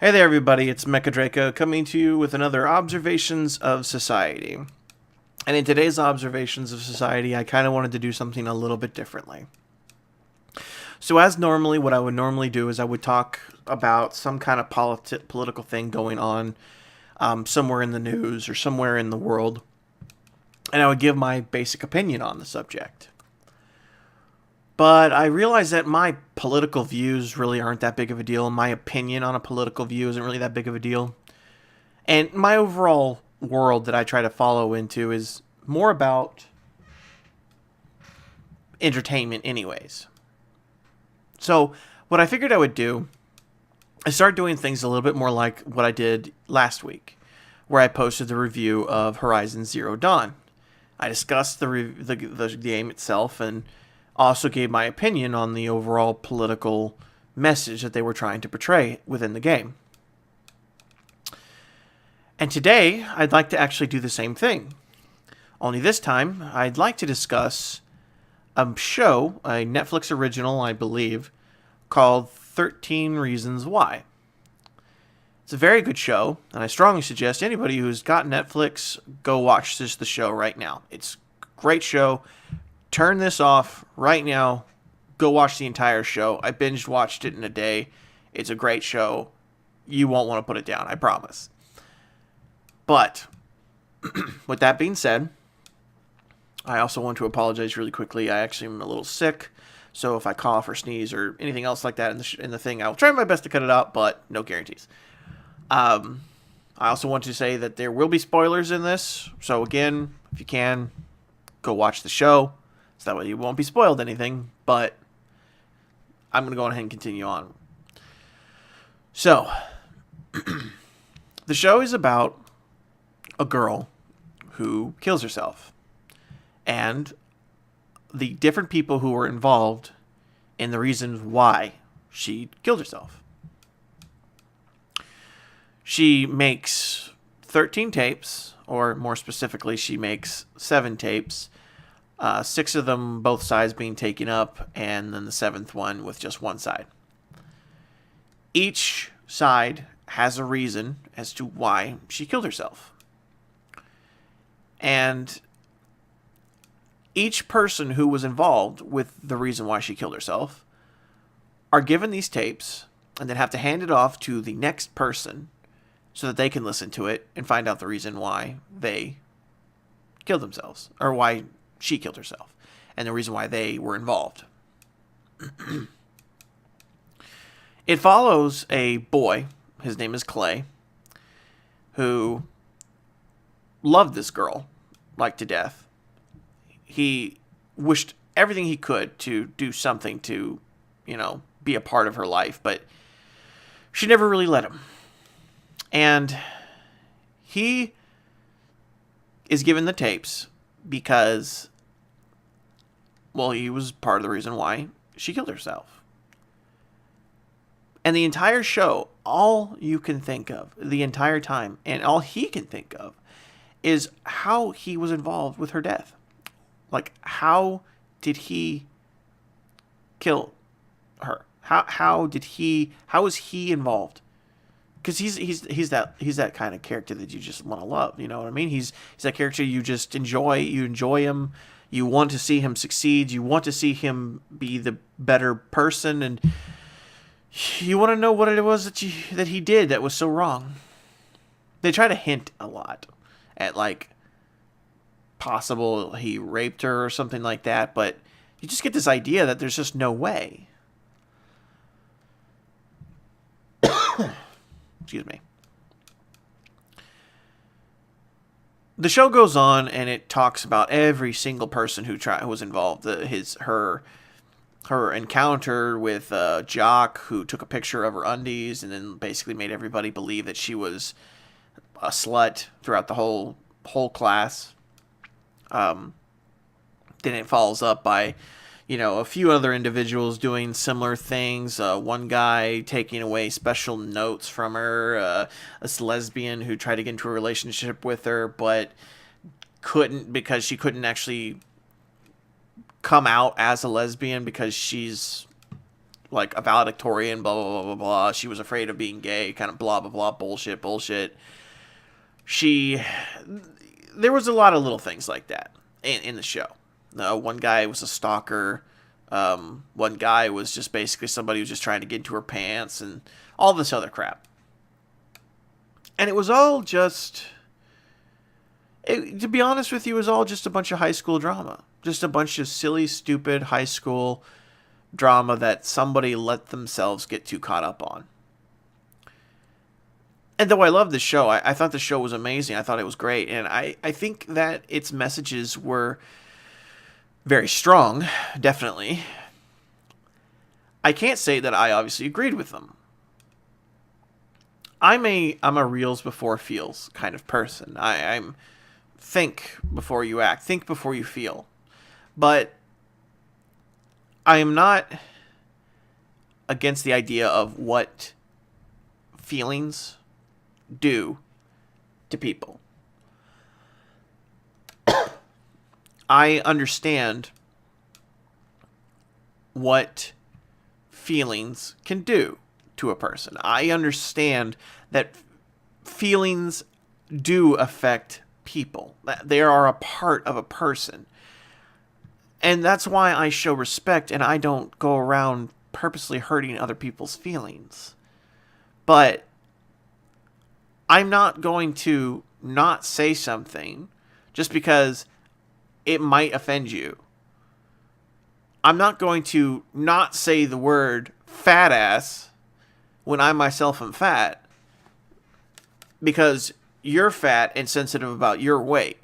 Hey there, everybody. It's Mecha Draco coming to you with another Observations of Society. And in today's Observations of Society, I kind of wanted to do something a little bit differently. So, as normally, what I would normally do is I would talk about some kind of political thing going on somewhere in the news or somewhere in the world, and I would give my basic opinion on the subject. But I realize that my political views really aren't that big of a deal. My opinion on a political view isn't really that big of a deal. And my overall world that I try to follow into is more about entertainment, anyways. So, what I figured I would do is start doing things a little bit more like what I did last week, where I posted the review of Horizon Zero Dawn. I discussed the game itself and also gave my opinion on the overall political message that they were trying to portray within the game. And today, I'd like to actually do the same thing. Only this time, I'd like to discuss a show, a Netflix original, I believe, called 13 Reasons Why. It's a very good show, and I strongly suggest anybody who's got Netflix, go watch the show right now. It's a great show. Turn this off right now. Go watch the entire show. I binge watched it in a day. It's a great show. You won't want to put it down, I promise. But, with that being said, I also want to apologize really quickly. I actually am a little sick, so if I cough or sneeze or anything else like that in the thing, I'll try my best to cut it out, but no guarantees. I also want to say that there will be spoilers in this, so again, if you can, go watch the show. So that way you won't be spoiled anything, but I'm going to go ahead and continue on. So, the show is about a girl who kills herself, and the different people who were involved in the reasons why she killed herself. She makes 13 tapes, or more specifically, she makes 7 tapes. 6 of them, both sides being taken up, and then the 7th one with just one side. Each side has a reason as to why she killed herself. And each person who was involved with the reason why she killed herself are given these tapes and then have to hand it off to the next person so that they can listen to it and find out the reason why they killed themselves, or why she killed herself, and the reason why they were involved. It follows a boy, his name is Clay, who loved this girl, like to death. He wished everything he could to do something to, be a part of her life, but she never really let him. And he is given the tapes because, well, he was part of the reason why she killed herself. And the entire show, all you can think of the entire time, and all he can think of, is how he was involved with her death. Like, how did he kill her? How was he involved? Because he's that kind of character that you just want to love. You know what I mean? He's that character you just enjoy. You enjoy him. You want to see him succeed. You want to see him be the better person, and you want to know what it was that he did that was so wrong. They try to hint a lot at, like, possible he raped her or something like that, but you just get this idea that there's just no way. Excuse me. The show goes on and it talks about every single person who was involved. Her encounter with Jock, who took a picture of her undies and then basically made everybody believe that she was a slut throughout the whole class. Then it follows up by, a few other individuals doing similar things. One guy taking away special notes from her. A lesbian who tried to get into a relationship with her, but couldn't because she couldn't actually come out as a lesbian because she's like a valedictorian, blah, blah, blah, blah, blah. She was afraid of being gay, kind of blah, blah, blah, bullshit. There was a lot of little things like that in the show. One guy was a stalker. One guy was just basically somebody who was just trying to get into her pants and all this other crap. And it was all just... to be honest with you, it was all just a bunch of high school drama. Just a bunch of silly, stupid high school drama that somebody let themselves get too caught up on. And though I loved the show, I thought the show was amazing. I thought it was great. And I think that its messages were very strong, definitely. I can't say that I obviously agreed with them. I'm a reels before feels kind of person. I'm think before you act, think before you feel. But I am not against the idea of what feelings do to people. I understand what feelings can do to a person. I understand that feelings do affect people. They are a part of a person. And that's why I show respect and I don't go around purposely hurting other people's feelings. But I'm not going to not say something just because it might offend you. I'm not going to not say the word fat ass when I myself am fat because you're fat and sensitive about your weight.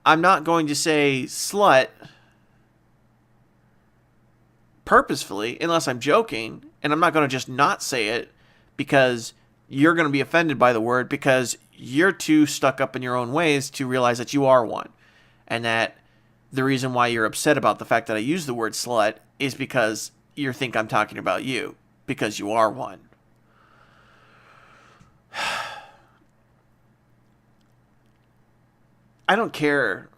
I'm not going to say slut purposefully unless I'm joking, and I'm not going to just not say it because you're going to be offended by the word because you're too stuck up in your own ways to realize that you are one. And that the reason why you're upset about the fact that I use the word slut is because you think I'm talking about you, because you are one. I don't care,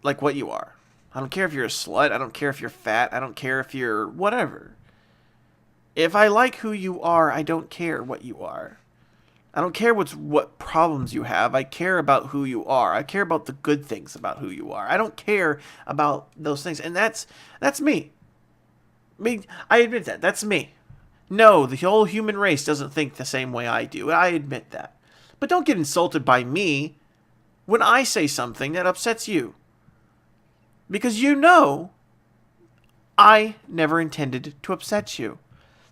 like, what you are. I don't care if you're a slut. I don't care if you're fat. I don't care if you're whatever. If I like who you are, I don't care what you are. I don't care what problems you have. I care about who you are. I care about the good things about who you are. I don't care about those things. And that's me. I mean, I admit that. That's me. No, the whole human race doesn't think the same way I do. I admit that. But don't get insulted by me when I say something that upsets you. Because you know I never intended to upset you.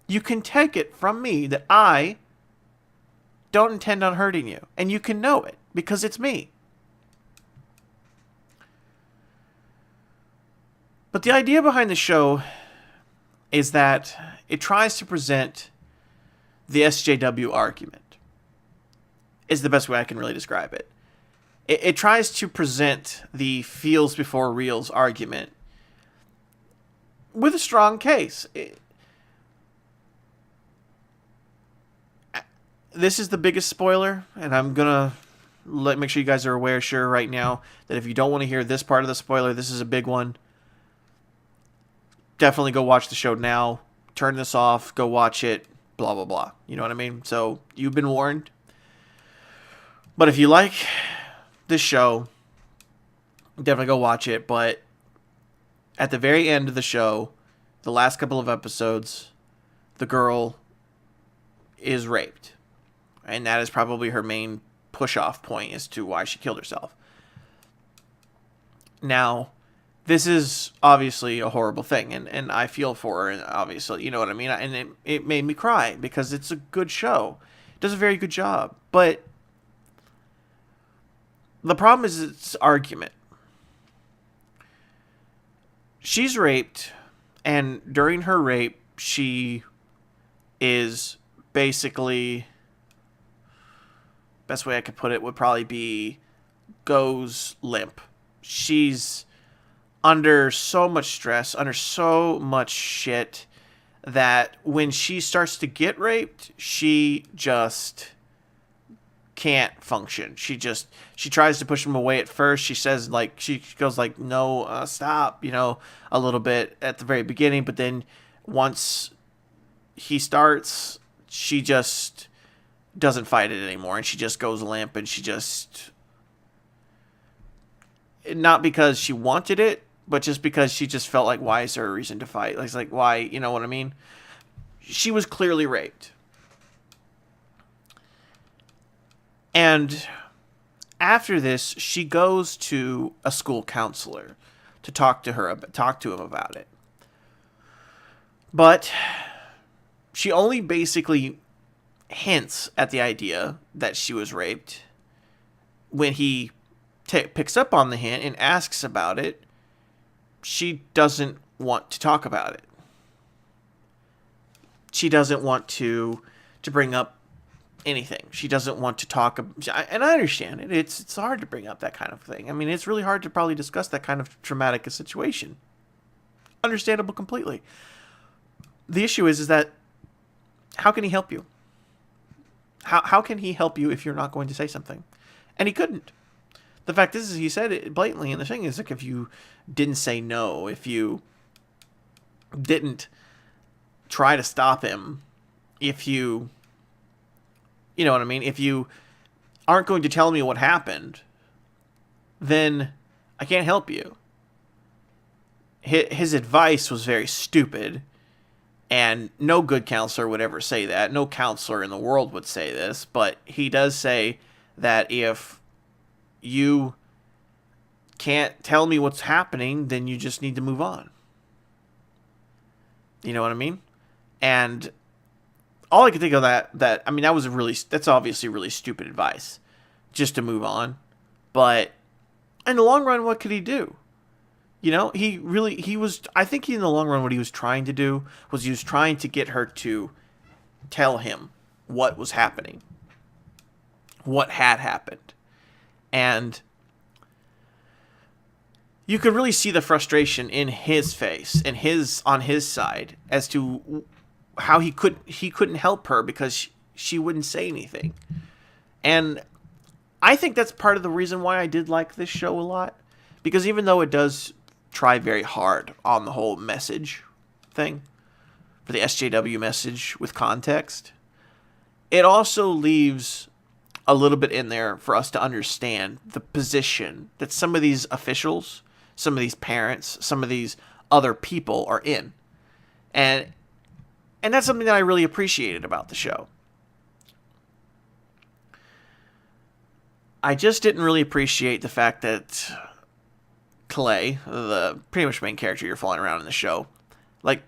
You can take it from me that I don't intend on hurting you. And you can know it because it's me. But the idea behind the show is that it tries to present the SJW argument. Is the best way I can really describe it. It tries to present the feels before reels argument with a strong case. This is the biggest spoiler, and I'm going to make sure you guys are aware, sure, right now, that if you don't want to hear this part of the spoiler, this is a big one. Definitely go watch the show now. Turn this off. Go watch it. Blah, blah, blah. You know what I mean? So, you've been warned. But if you like this show, definitely go watch it. But at the very end of the show, the last couple of episodes, the girl is raped. And that is probably her main push-off point as to why she killed herself. Now, this is obviously a horrible thing, and I feel for her, and obviously, you know what I mean? And it made me cry, because it's a good show. It does a very good job. But the problem is its argument. She's raped, and during her rape, she is basically... best way I could put it would probably be goes limp. She's under so much stress, under so much shit, that when she starts to get raped, she just can't function. She tries to push him away at first. She says, like, she goes like, no, stop, a little bit at the very beginning, but then once he starts, she just doesn't fight it anymore, and she just goes limp, and she just, not because she wanted it, but just because she just felt like, why is there a reason to fight? It's like, why, you know what I mean? She was clearly raped. And after this, she goes to a school counselor to talk to him about it. But she only basically hints at the idea that she was raped. When he picks up on the hint and asks about it, she doesn't want to talk about it. She doesn't want to bring up anything. She doesn't want to talk. And I understand it. It's hard to bring up that kind of thing. I mean, it's really hard to probably discuss that kind of traumatic situation. Understandable completely. The issue is that how can he help you? How can he help you if you're not going to say something? And he couldn't. The fact is he said it blatantly, and the thing is, like, if you didn't say no, if you didn't try to stop him, if you know what I mean? If you aren't going to tell me what happened, then I can't help you. His advice was very stupid, and no good counselor would ever say that. No counselor in the world would say this, but he does say that if you can't tell me what's happening, then you just need to move on. You know what I mean? And all I could think of that's obviously really stupid advice, just to move on. But in the long run, what could he do? You know, I think in the long run, what he was trying to do was he was trying to get her to tell him what was happening, what had happened. And you could really see the frustration in his face and on his side as to how he couldn't help her because she wouldn't say anything. And I think that's part of the reason why I did like this show a lot, because even though it does try very hard on the whole message thing, for the SJW message with context, it also leaves a little bit in there for us to understand the position that some of these officials, some of these parents, some of these other people are in. And that's something that I really appreciated about the show. I just didn't really appreciate the fact that Clay, the pretty much main character you're following around in the show, like,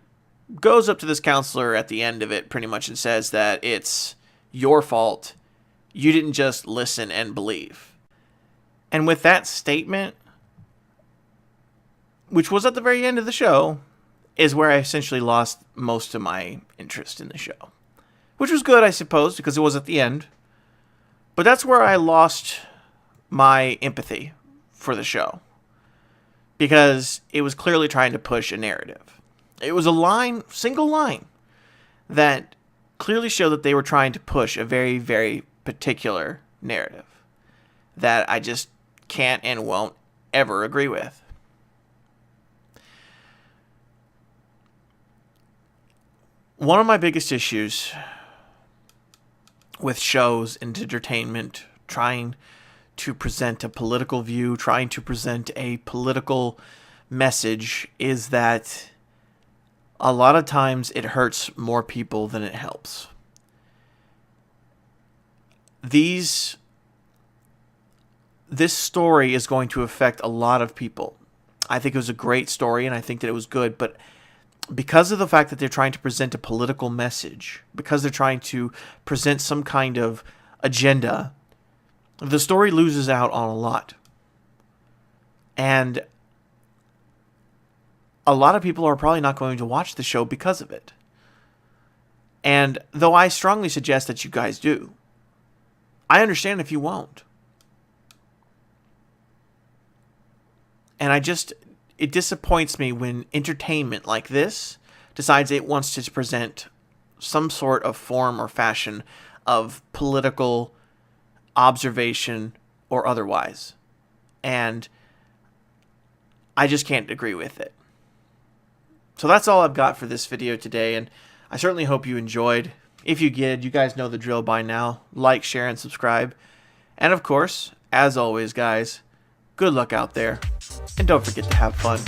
goes up to this counselor at the end of it pretty much and says that it's your fault. You didn't just listen and believe. And with that statement, which was at the very end of the show, is where I essentially lost most of my interest in the show. Which was good, I suppose, because it was at the end. But that's where I lost my empathy for the show. Because it was clearly trying to push a narrative. It was a single line, that clearly showed that they were trying to push a very, very particular narrative that I just can't and won't ever agree with. One of my biggest issues with shows and entertainment trying to present a political view, trying to present a political message, is that a lot of times it hurts more people than it helps. This story is going to affect a lot of people. I think it was a great story, and I think that it was good, but because of the fact that they're trying to present a political message, because they're trying to present some kind of agenda, the story loses out on a lot. And a lot of people are probably not going to watch the show because of it. And though I strongly suggest that you guys do, I understand if you won't. And it disappoints me when entertainment like this decides it wants to present some sort of form or fashion of political observation or otherwise. And I just can't agree with it. So that's all I've got for this video today, and I certainly hope you enjoyed. If you did, you guys know the drill by now. Like, share, and subscribe. And of course, as always, guys, good luck out there, and don't forget to have fun.